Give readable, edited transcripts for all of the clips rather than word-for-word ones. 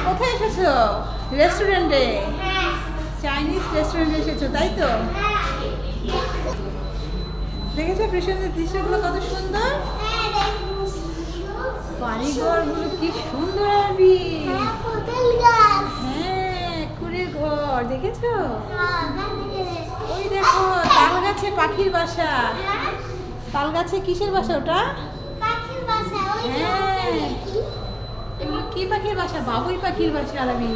কোথায় এসেছো? রেস্টুরেন্টে? চাইনিজ রেস্টুরেন্টে এসেছো তাই তো? দেখেছো পেছনের দৃশ্যগুলো কত সুন্দর? বাড়িঘরগুলো কি সুন্দর আরবি। হ্যাঁ, কুড়ে ঘর দেখেছো? ওই দেখো তাল গাছে পাখির বাসা। তাল গাছে কিসের বাসা ওটা? হ্যাঁ, এগুলো কি পাখির বাসা? বাবুই পাখির বাসা আরবি।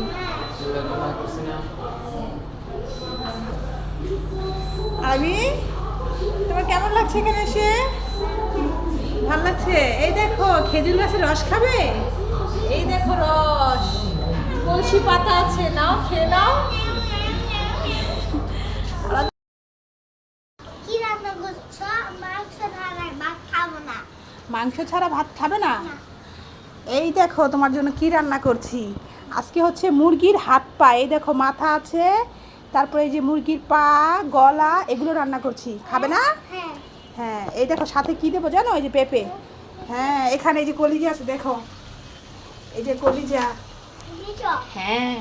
আরবি, তোমার কেমন লাগছে এখানে এসে? ভালো লাগছে? এই দেখো খেজুর গাছের রস খাবে? এই দেখো রস, কলসি পাতা আছে, নাও খেয়ে নাও। মাংস ছাড়া ভাত খাবে না? এই দেখো তোমার জন্য কি রান্না করছি। আজকে হচ্ছে মুরগির হাত পা, এই দেখো মাথা আছে, তারপরে এই যে মুরগির পা, গলা, এগুলো রান্না করছি। খাবে না? হ্যাঁ, এই দেখো সাথে কি দেবো জানো? এই যে পেঁপে। হ্যাঁ, এখানে এই যে কলিজা আছে দেখো, এই যে কলিজা। হ্যাঁ,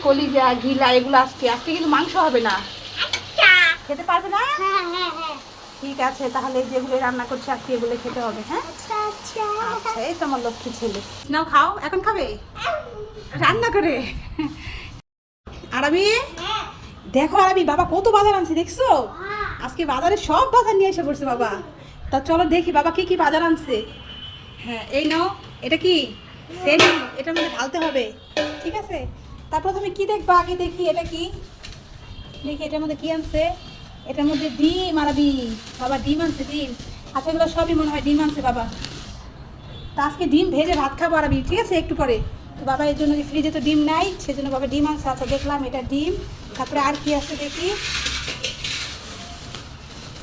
কলিজা, ঘিলা, এগুলো আজকে কিন্তু মাংস হবে না। খেতে পারবে না? ঠিক আছে, তাহলে যেগুলো রান্না করছি আজকে এগুলো খেতে হবে। হ্যাঁ, আচ্ছা, এই তোমার লক্ষ্মী ছেলে। নাও খাও, এখন খাবে রান্না করে। আরবি, দেখো আরবি, বাবা কত বাজার আনছে দেখছো? আজকে বাজারে সব বাজার নিয়ে এসে পড়ছে বাবা। তা চলো দেখি বাবা কি কি বাজার আনছে। হ্যাঁ, এই নাও, এটা কি সেম, এটার মধ্যে ঢালতে হবে। ঠিক আছে, তারপর তুমি কি দেখবা আগে? দেখি এটা কি, দেখি এটার মধ্যে কি আনছে। এটার মধ্যে ডিম আরবি, বাবা ডিম আনছে, ডিম। আচ্ছা, এগুলো সবই মনে হয় ডিম আনছে বাবা। তা আজকে ডিম ভেজে ভাত খাবো আরবি, ঠিক আছে একটু পরে। তো বাবা এর জন্য ফ্রিজে তো ডিম নাই, সেজন্য বাবা ডিম আনছে। আচ্ছা, দেখলাম এটা ডিম। তারপরে আর কি আছে দেখি।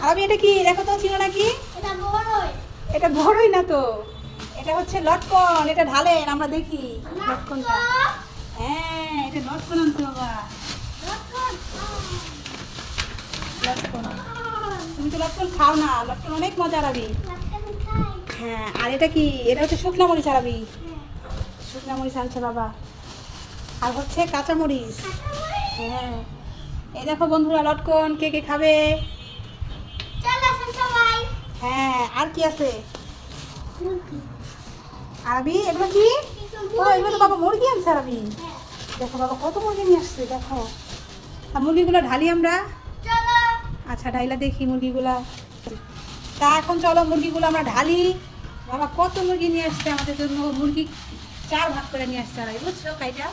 আরবি এটা কি দেখো তো, চিনো নাকি? এটা বড়ই না তো, এটা হচ্ছে লটকন। এটা ঢালেন, আমরা দেখি লটকনটা। হ্যাঁ, এটা লটকন আনছে বাবা। লটকন, তুমি তো লটকন খাও না। লটকন অনেক মজা আরবি। হ্যাঁ, আর এটা কি? এটা হচ্ছে শুকনা মরিচ আরবি। শুকনা মরিচ আনছে বাবা। আর হচ্ছে কাঁচা মরিচ। হ্যাঁ, এই দেখো বন্ধুরা লটকন, কে কে খাবে? হ্যাঁ, আর কি আছে আরবি? এগুলো কি? ও, এগুলো তো বাবা মুরগি আনছে আরবি। দেখো বাবা কত মুরগি নিয়ে আসছে দেখো। আর মুরগিগুলো ঢালি আমরা। আচ্ছা, ঢাইলা দেখি মুরগিগুলা। তা এখন চলো মুরগিগুলো আমরা ঢালি। বাবা কত মুরগি নিয়ে আসছে আমাদের জন্য। মুরগি 4 ভাগ করে নিয়ে আসছে আরবি, বুঝছো কাইটা?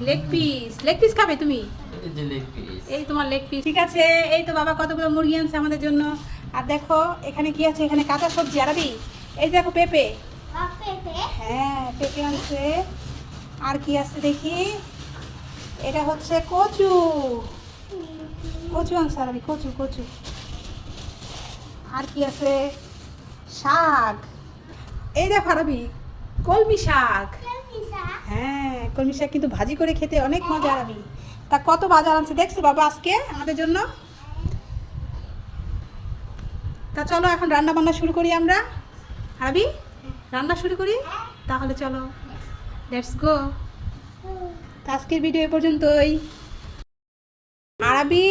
লেগ পিস, লেগ পিস খাবে তুমি? এই তোমার লেগ পিস, ঠিক আছে। এই তো বাবা কতগুলো মুরগি আনছে আমাদের জন্য। আর দেখো এখানে কি আছে, এখানে কাঁচা সবজি আরবি। এই দেখো পেঁপে। হ্যাঁ, পেঁপে আনছে। আর কি আছে দেখি। এটা হচ্ছে কচু, কচু আনছে আরবি, কচু কচু। আর কি আছে? শাক। এই দেখো আরবি, কলমি শাক। হ্যাঁ, কলমি শাক কিন্তু ভাজি করে খেতে অনেক মজা আরবি। তা কত বাজার আনছে দেখছো বাবা আজকে আমাদের জন্য। তা চলো এখন রান্না বান্না শুরু করি আমরা। আরবি, রান্না শুরু করি তাহলে, চলো লেটস গো। আজকের ভিডিও এ পর্যন্তই। আরবি,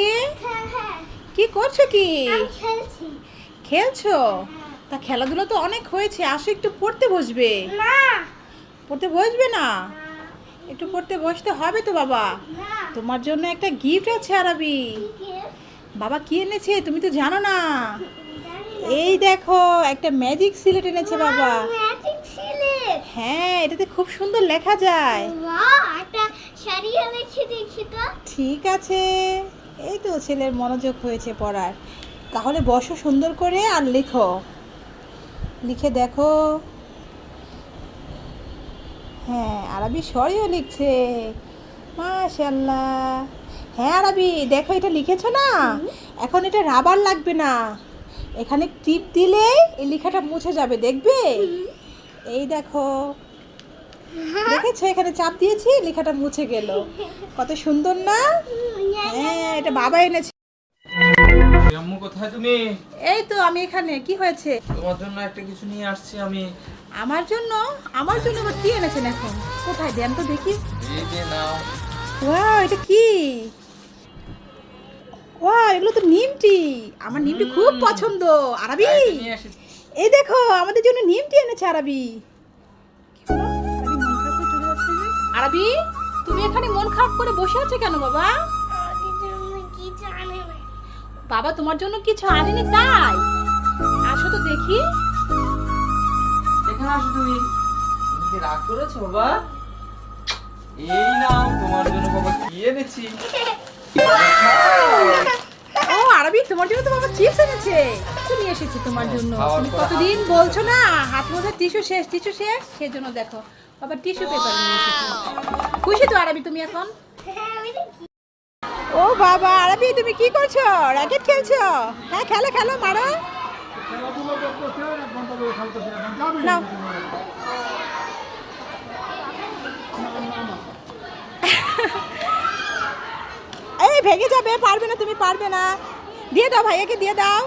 কি করছো? কি খেলছো? তা খেলাধুলা তো অনেক হয়েছে, আসো একটু পড়তে বসবে। পড়তে বসবে না? একটু পড়তে বসতে হবে তো বাবা। তোমার জন্য একটা গিফট আছে আরবি। বাবা কি এনেছে তুমি তো জানো না। এই দেখো একটা ম্যাজিক সিলেট এনেছে বাবা। হ্যাঁ, এটাতে খুব সুন্দর লেখা যায়। ঠিক আছে, এই তো ছেলের মনোযোগ হয়েছে পড়ার। তাহলে বসো সুন্দর করে আর লেখো, লিখে দেখো। হ্যাঁ, আরবি সরিও লিখছে, মাশাআল্লাহ। হ্যাঁ আরবি, দেখো এটা লিখেছো না? এখন এটা রাবার লাগবে না, এখানে টিপ দিলে এই লেখাটা মুছে যাবে, দেখবে? এই দেখো, দেখেছো এখানে চাপ দিয়েছি, লেখাটা মুছে গেল। কত সুন্দর না? হ্যাঁ, এটা বাবা এনেছে। আম্মু কোথায় তুমি? এই তো আমি এখানে। কি হয়েছে? তোমার জন্য একটা কিছু নিয়ে আসছি আমি। আমার জন্য? আমার জন্য আবার কি এনেছেন এখন? কোথায় দেন তো দেখি। এই যে নাও। ওয়াও, এটা কি? ওয়াও, এগুলো তো নিমটি। আমার নিমটি খুব পছন্দ। আরাবি, এই যে নিয়ে এসেছি। এই দেখো আমাদের জন্য নিমটি এনেছে আরাবি। কি হলো? আরাবি, তুমি এখানে মন খারাপ করে বসে আছো কেন বাবা? বাবা তোমার জন্য কিছু আনেনি তাই? আসো তো দেখি। এখানে আসো তুমি। তুমি কি রাগ করেছো বাবা? এই নাও তোমার জন্য বাবা কি এনেছি। ও আরবি, তোমার জন্য তো বাবা চিপস এনেছে। কিছু নিয়ে এসেছি তোমার জন্য। খাওয়ার তুমি পর কতদিন হাত বলছো না হাত মধ্যে টিস্যু শেষ, টিস্যু শেষ, সেজন্য দেখো বাবা টিস্যু পেপার নিয়ে এসেছি। খুশি তো আরবি তুমি এখন? ও বাবা আরবি, তুমি কি করছো? র্যাকেট খেলছো? হ্যাঁ খেলো খেলো, মারো। নাও। এই ভেঙে যাবে, পারবে না, তুমি পারবে না। দিয়ে দাও ভাইয়াকে, দিয়ে দাও।